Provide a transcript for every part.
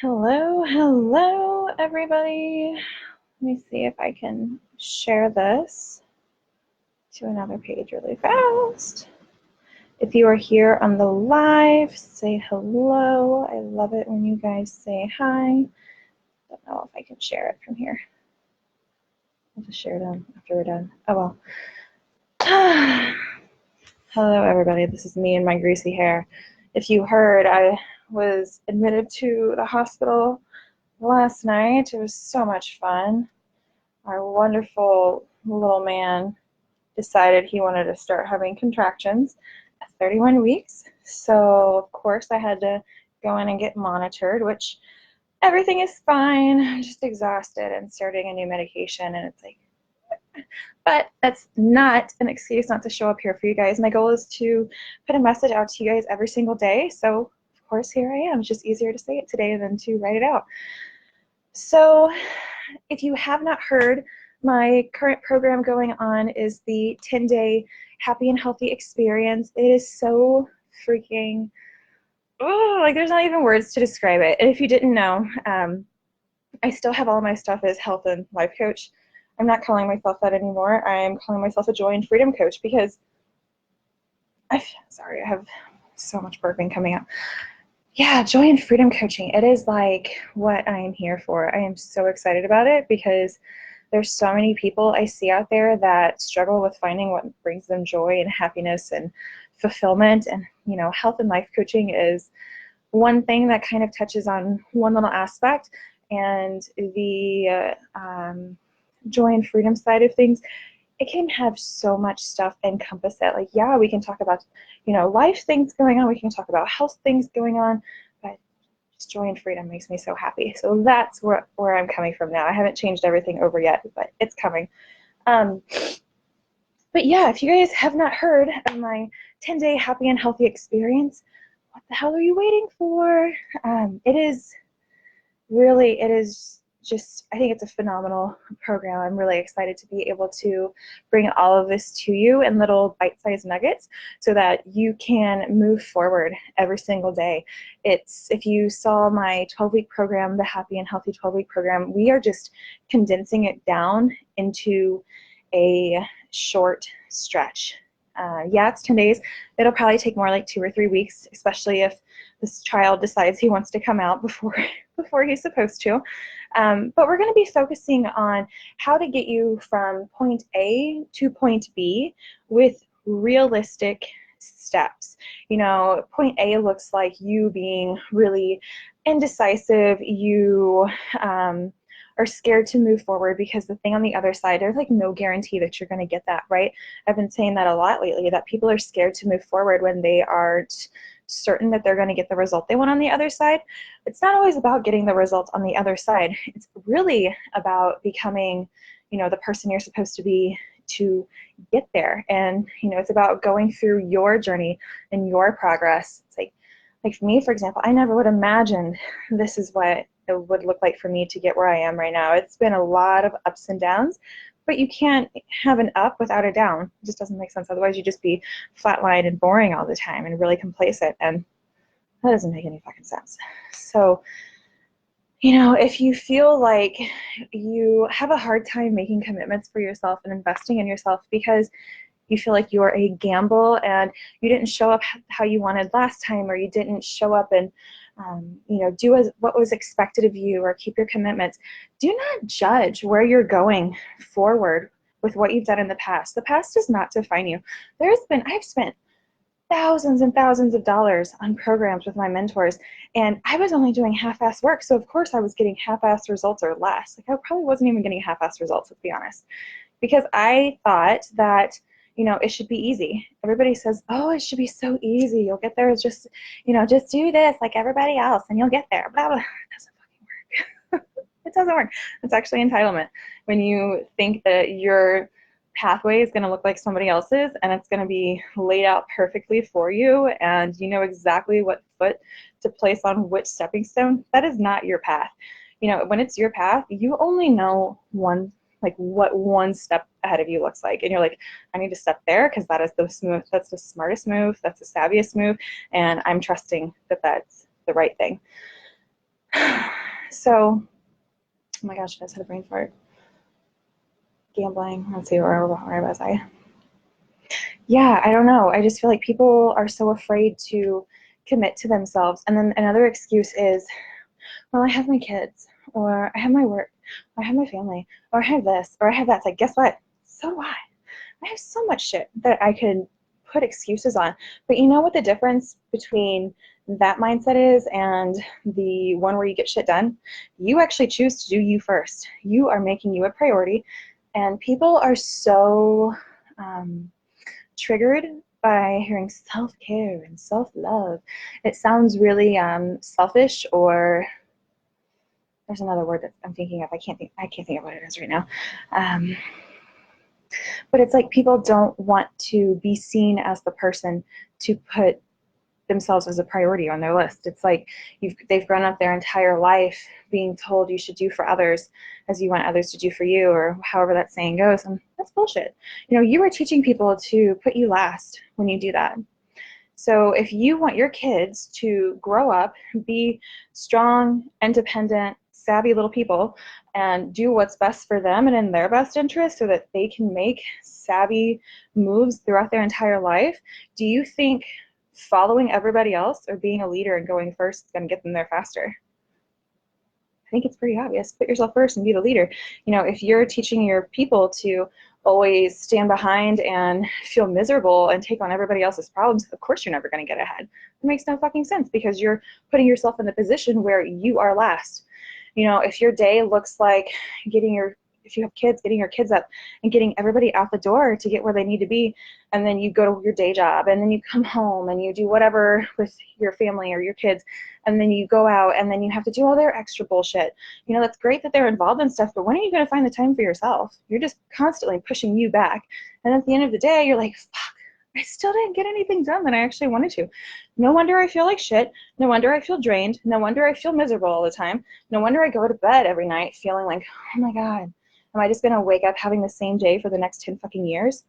Hello, hello, everybody. Let me see if I can share this to another page really fast. If you are here on the live, say hello. I love it when you guys say hi. Don't know if I can share it from here. I'll just share them after we're done. Oh well. Hello, everybody. This is me and my greasy hair. If you heard, I was admitted to the hospital last night. It was so much fun. Our wonderful little man decided he wanted to start having contractions at 31 weeks. So, of course, I had to go in and get monitored, which everything is fine. I'm just exhausted and starting a new medication. And it's like, but that's not an excuse not to show up here for you guys. My goal is to put a message out to you guys every single day. So, of course, here I am. It's just easier to say it today than to write it out. So, if you have not heard, my current program going on is the 10-day happy and healthy experience. It is so freaking, oh, like there's not even words to describe it. And if you didn't know, I still have all my stuff as health and life coach. I'm not calling myself that anymore. I'm calling myself a joy and freedom coach because I have so much burping coming up. Yeah, joy and freedom coaching. It is like what I am here for. I am so excited about it because there's so many people I see out there that struggle with finding what brings them joy and happiness and fulfillment. And, health and life coaching is one thing that kind of touches on one little aspect. And the joy and freedom side of things, it can have so much stuff encompass it. Like, yeah, we can talk about, life things going on. We can talk about health things going on. But just joy and freedom makes me so happy. So that's where I'm coming from now. I haven't changed everything over yet, but it's coming. But yeah, if you guys have not heard of my 10-day happy and healthy experience, what the hell are you waiting for? It is just, I think it's a phenomenal program. I'm really excited to be able to bring all of this to you in little bite-sized nuggets so that you can move forward every single day. If you saw my 12-week program, the Happy and Healthy 12-week program, we are just condensing it down into a short stretch. Yeah, it's 10 days. It'll probably take more like 2 or 3 weeks, especially if this child decides he wants to come out before he's supposed to. But we're going to be focusing on how to get you from point A to point B with realistic steps. Point A looks like you being really indecisive. You are scared to move forward because the thing on the other side, there's like no guarantee that you're going to get that, right? I've been saying that a lot lately, that people are scared to move forward when they aren't certain that they're going to get the result they want on the other side. It's not always about getting the result on the other side. It's really about becoming, the person you're supposed to be to get there. And, it's about going through your journey and your progress. It's like for me, for example, I never would imagine this is what it would look like for me to get where I am right now. It's been a lot of ups and downs, but you can't have an up without a down. It just doesn't make sense. Otherwise, you'd just be flatlined and boring all the time and really complacent, and that doesn't make any fucking sense. So, if you feel like you have a hard time making commitments for yourself and investing in yourself because you feel like you're a gamble and you didn't show up how you wanted last time, or you didn't show up and do what was expected of you, or keep your commitments, do not judge where you're going forward with what you've done in the past. The past does not define you. I've spent thousands and thousands of dollars on programs with my mentors, and I was only doing half-assed work, so of course I was getting half-assed results or less. Like, I probably wasn't even getting half-assed results, let's be honest, because I thought that it should be easy. Everybody says, oh, it should be so easy. You'll get there. It's just, just do this like everybody else and you'll get there. Blah, blah. It doesn't fucking work. It doesn't work. It's actually entitlement. When you think that your pathway is going to look like somebody else's and it's going to be laid out perfectly for you and you know exactly what foot to place on which stepping stone, that is not your path. When it's your path, you only know what one step ahead of you looks like, and you're like, I need to step there because that's the smartest move, that's the savviest move, and I'm trusting that that's the right thing. So, oh my gosh, I just had a brain fart. Gambling. Let's see, where was I? Yeah, I don't know. I just feel like people are so afraid to commit to themselves. And then another excuse is, well, I have my kids, or I have my work, or I have my family, or I have this, or I have that. It's like, guess what? So what? I have so much shit that I could put excuses on. But you know what the difference between that mindset is and the one where you get shit done? You actually choose to do you first. You are making you a priority. And people are so triggered by hearing self-care and self-love. It sounds really selfish, or there's another word that I'm thinking of. I can't think of what it is right now. But it's like people don't want to be seen as the person to put themselves as a priority on their list. It's like they've grown up their entire life being told you should do for others as you want others to do for you, or however that saying goes, and that's bullshit. You know, you are teaching people to put you last when you do that. So if you want your kids to grow up, be strong, independent, savvy little people, and do what's best for them and in their best interest so that they can make savvy moves throughout their entire life, do you think following everybody else or being a leader and going first is going to get them there faster? I think it's pretty obvious. Put yourself first and be the leader. You know, if you're teaching your people to always stand behind and feel miserable and take on everybody else's problems, of course you're never going to get ahead. It makes no fucking sense because you're putting yourself in the position where you are last. You know, if your day looks like if you have kids, getting your kids up and getting everybody out the door to get where they need to be, and then you go to your day job, and then you come home and you do whatever with your family or your kids, and then you go out and then you have to do all their extra bullshit. You know, that's great that they're involved in stuff, but when are you going to find the time for yourself? You're just constantly pushing you back. And at the end of the day, you're like, fuck, I still didn't get anything done that I actually wanted to. No wonder I feel like shit. No wonder I feel drained. No wonder I feel miserable all the time. No wonder I go to bed every night feeling like, oh my God, am I just going to wake up having the same day for the next 10 fucking years?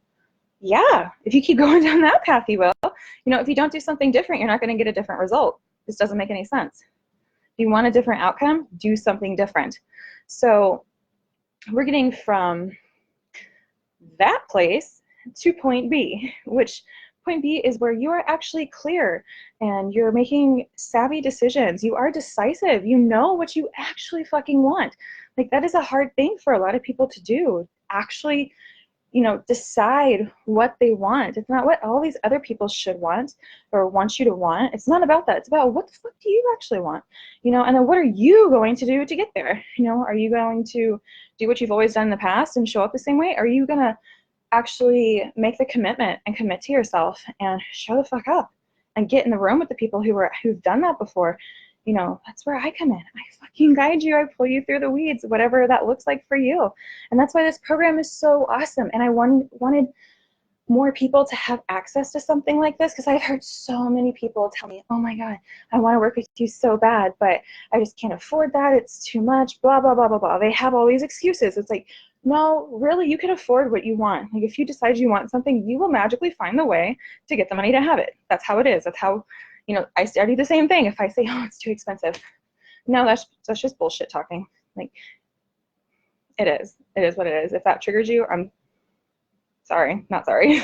Yeah, if you keep going down that path, you will. You know, if you don't do something different, you're not going to get a different result. This doesn't make any sense. If you want a different outcome, do something different. So we're getting from that place to point B, which point B is where you are actually clear and you're making savvy decisions. You are decisive. You know what you actually fucking want. Like, that is a hard thing for a lot of people to do. Actually, you know, decide what they want. It's not what all these other people should want or want you to want. It's not about that. It's about what the fuck do you actually want, you know, and then what are you going to do to get there? You know, are you going to do what you've always done in the past and show up the same way? Are you going to actually make the commitment and commit to yourself and show the fuck up and get in the room with the people who've done that before? You know, that's where I come in. I fucking guide you. I pull you through the weeds, whatever that looks like for you. And that's why this program is so awesome. And I wanted more people to have access to something like this, because I've heard so many people tell me, oh my God, I want to work with you so bad, but I just can't afford that. It's too much, blah, blah, blah, blah, blah. They have all these excuses. It's like, no, really, you can afford what you want. Like, if you decide you want something, you will magically find the way to get the money to have it. That's how it is. That's how, you know, I do the same thing. If I say, oh, it's too expensive, no, that's just bullshit talking. Like, it is what it is. If that triggers you, I'm sorry, not sorry.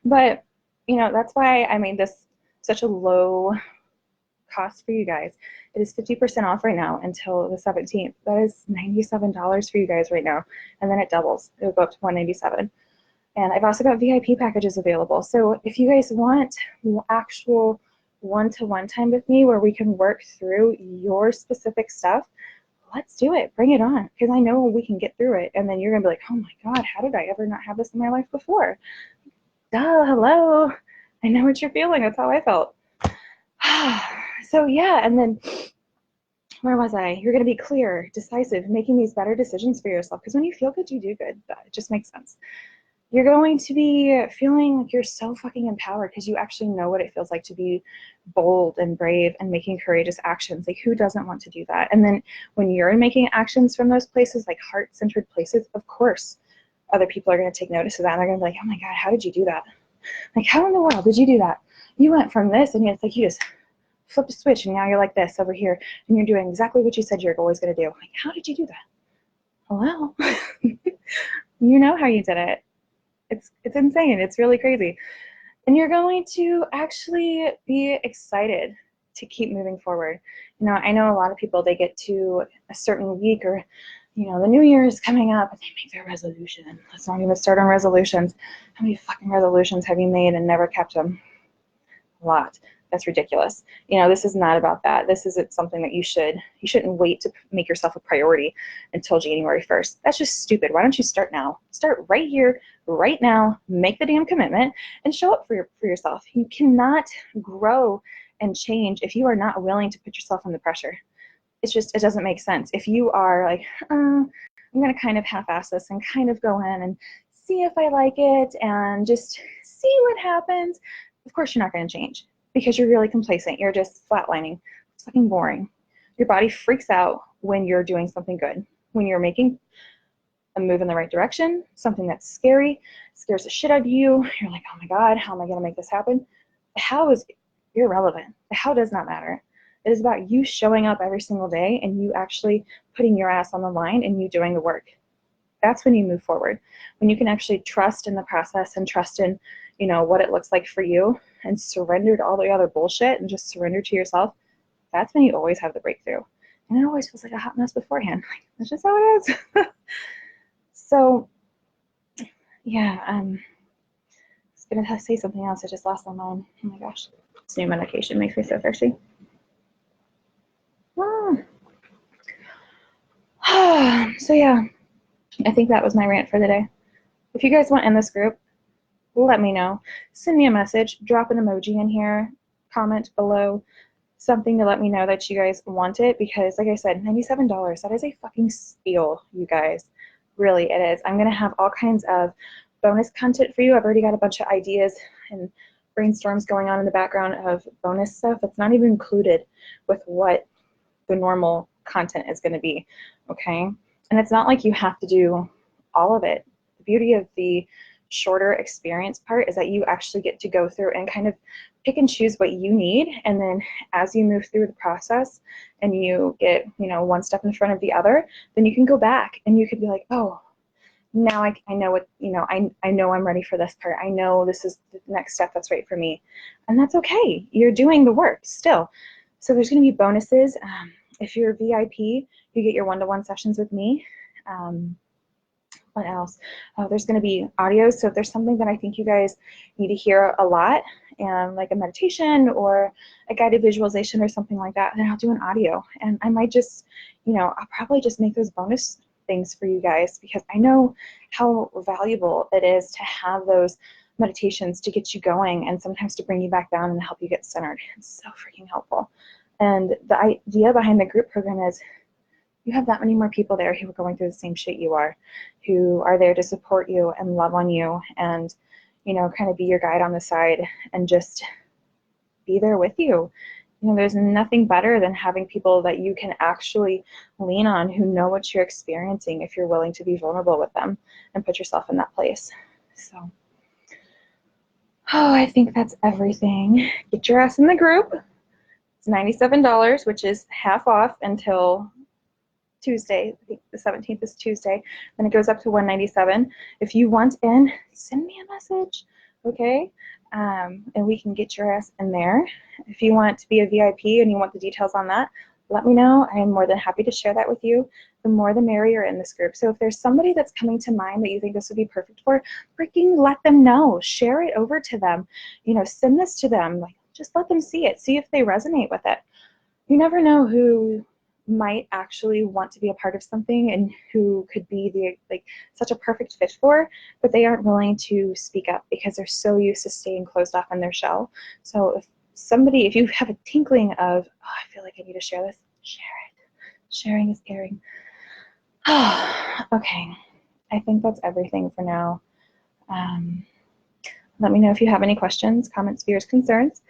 But, you know, that's why I made this such a low cost for you guys. It is 50% off right now until the 17th. That is $97 for you guys right now. And then it doubles. It'll go up to $197. And I've also got VIP packages available. So if you guys want actual one-to-one time with me where we can work through your specific stuff, let's do it. Bring it on, because I know we can get through it. And then you're going to be like, oh my God, how did I ever not have this in my life before? Duh, hello. I know what you're feeling. That's how I felt. So yeah, and then where was I? You're going to be clear, decisive, making these better decisions for yourself, because when you feel good, you do good. It just makes sense. You're going to be feeling like you're so fucking empowered because you actually know what it feels like to be bold and brave and making courageous actions. Like, who doesn't want to do that? And then when you're making actions from those places, like heart-centered places, of course, other people are going to take notice of that. And they're going to be like, oh my God, how did you do that? Like, how in the world did you do that? You went from this, and it's like you just flip a switch and now you're like this over here and you're doing exactly what you said you're always going to do. Like, how did you do that? Well, you know how you did it. It's insane. It's really crazy. And you're going to actually be excited to keep moving forward. You know, I know a lot of people, they get to a certain week or, you know, the new year is coming up and they make their resolution. Let's not even start on resolutions. How many fucking resolutions have you made and never kept them? A lot. That's ridiculous. You know, this is not about that. This isn't something that you shouldn't wait to make yourself a priority until January 1st. That's just stupid. Why don't you start now? Start right here, right now, make the damn commitment and show up for yourself. You cannot grow and change if you are not willing to put yourself under pressure. It's just, it doesn't make sense. If you are like, I'm going to kind of half-ass this and kind of go in and see if I like it and just see what happens, of course you're not going to change because you're really complacent. You're just flatlining. It's fucking boring. Your body freaks out when you're doing something good. When you're making a move in the right direction, something that's scary, scares the shit out of you. You're like, oh my God, how am I going to make this happen? The how is irrelevant. The how does not matter. It is about you showing up every single day and you actually putting your ass on the line and you doing the work. That's when you move forward. When you can actually trust in the process and trust in, you know, what it looks like for you and surrender to all the other bullshit and just surrender to yourself, that's when you always have the breakthrough. And it always feels like a hot mess beforehand. That's just how it is. So, yeah, I was going to say something else. I just lost my mind. Oh my gosh. This new medication makes me so thirsty. So yeah, I think that was my rant for the day. If you guys want in this group, let me know. Send me a message, drop an emoji in here, comment below, something to let me know that you guys want it, because like I said, $97, that is a fucking steal, you guys. Really, it is. I'm going to have all kinds of bonus content for you. I've already got a bunch of ideas and brainstorms going on in the background of bonus stuff that's not even included with what the normal content is going to be, okay? And it's not like you have to do all of it. The beauty of the shorter experience part is that you actually get to go through and kind of pick and choose what you need, and then as you move through the process and you get, you know, one step in front of the other, then you can go back and you could be like, oh, now I know what, you know, I know I'm ready for this part. I know this is the next step that's right for me. And that's okay. You're doing the work still. So there's going to be bonuses. If you're VIP, you get your one-to-one sessions with me. What else? There's going to be audio. So if there's something that I think you guys need to hear a lot, and like a meditation or a guided visualization or something like that, then I'll do an audio. And I might just, you know, I'll probably just make those bonus things for you guys, because I know how valuable it is to have those meditations to get you going and sometimes to bring you back down and help you get centered. It's so freaking helpful. And the idea behind the group program is you have that many more people there who are going through the same shit you are, who are there to support you and love on you and, you know, kind of be your guide on the side and just be there with you. You know, there's nothing better than having people that you can actually lean on who know what you're experiencing if you're willing to be vulnerable with them and put yourself in that place. So, oh, I think that's everything. Get your ass in the group. It's $97, which is half off until Tuesday. I think the 17th is Tuesday. Then it goes up to $197. If you want in, send me a message, okay? And we can get your ass in there. If you want to be a VIP and you want the details on that, let me know. I am more than happy to share that with you. The more the merrier in this group. So if there's somebody that's coming to mind that you think this would be perfect for, freaking let them know. Share it over to them. You know, send this to them. Like, just let them see it. See if they resonate with it. You never know who might actually want to be a part of something and who could be the such a perfect fit for, but they aren't willing to speak up because they're so used to staying closed off in their shell. So if you have a tinkling of, oh, I feel like I need to share this, share it. Sharing is caring. Okay, I think that's everything for now. Let me know if you have any questions, comments, fears, concerns.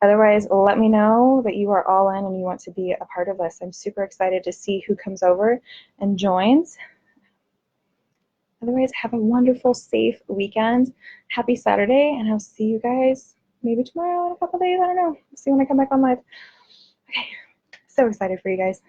Otherwise, let me know that you are all in and you want to be a part of this. I'm super excited to see who comes over and joins. Otherwise, have a wonderful, safe weekend. Happy Saturday, and I'll see you guys maybe tomorrow in a couple days. I don't know. See when I come back on live. Okay, so excited for you guys.